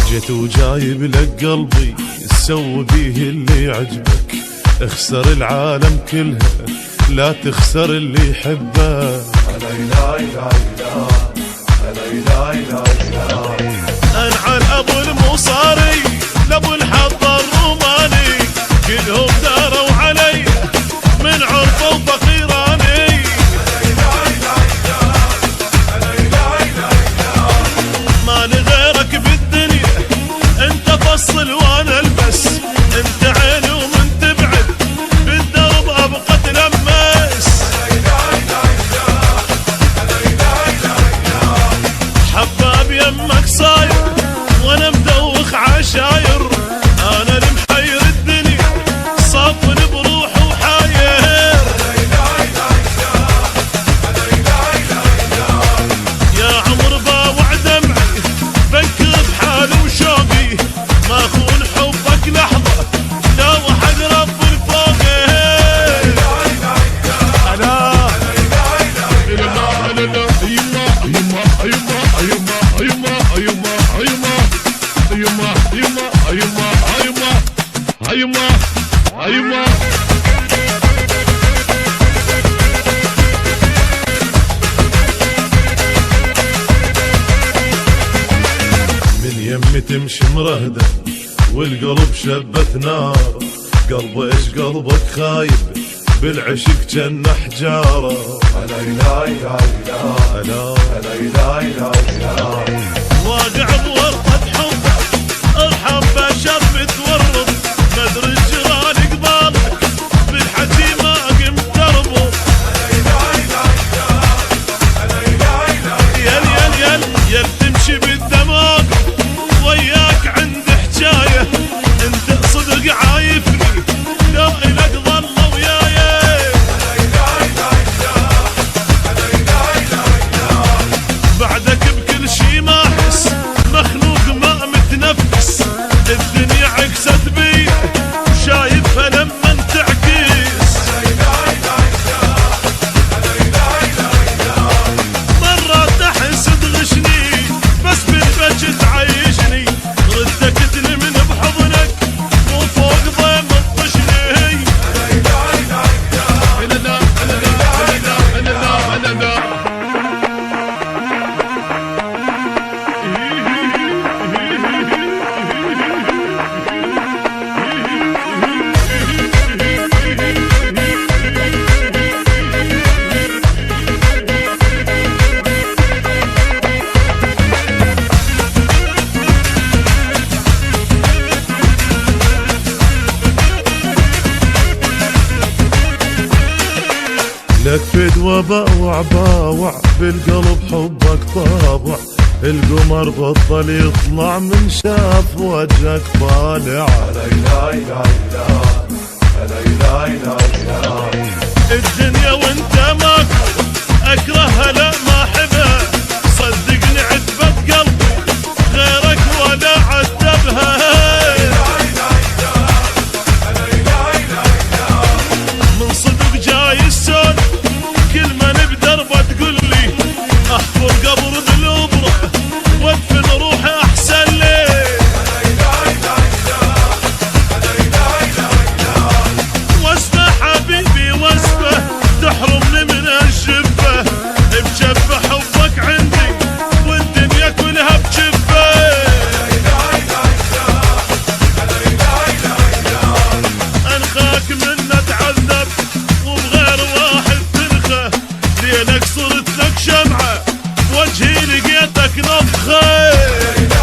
جيت وجايب لك قلبي سوي بيه اللي يعجبك، اخسر العالم كلها لا تخسر اللي يحبك. انعل ابو المصاري لابو الحظ الروماني، كلهم داروا علي من عرفه وفقيراني. ما لغيرك بالدنيا انت فصل وانا البس، انت عيني ومن تبعد بالدرب ابقى تلمس. حباب يمك صاير وانا مدوخ عشاير، انا المحير الدنيا صافن بروح وحاير. يا عمر باوع دمعي فكر بحالي وشوقي، ما اخون حبك لحظه لا وحد رب الفوقي. من يمي تمشي مرهدة والقلب شبت نار، قلب ايش قلبك خايب بالعشق جنة حجارة. واقع بورطة حبك ارحم بشر متورط، مدري الجيران قبالك بالحكي ما قمت تربط. يل تمشي بالدماغ وياك عند حجاية، انت صدق عايفني لا إلك ظل وياي. بعدك بكل شي ما احس مخلوق ما متنفس، الدنيا عكست بي شايفها لما تعكس. مرات احس تغشني بس بالبج تعيشني، ردك تلمن بحضنك وفوق ضيم تطشني. لك فدوى باوع بالقلب حبك طابع، القمر بطل يطلع من شاف وجهك طالع. الدنيا وانت ماكو اكرهها لا ما احبها، صدقني عتبت قلبي غيرك ولا عتبها. من صدق جاي السون كل من بدربه تقول لي احفر قبر بالابره وادفن روحي احسن لي. واسمه حبيبي واسمه تحرمني من الشفه، بجفه حبك عندي والدنيا كلها بجفه. انخاك منه اتعذب وبغير واحد تنخه، ليلك صرت لك شمعه وجهي لقيتك نفخه.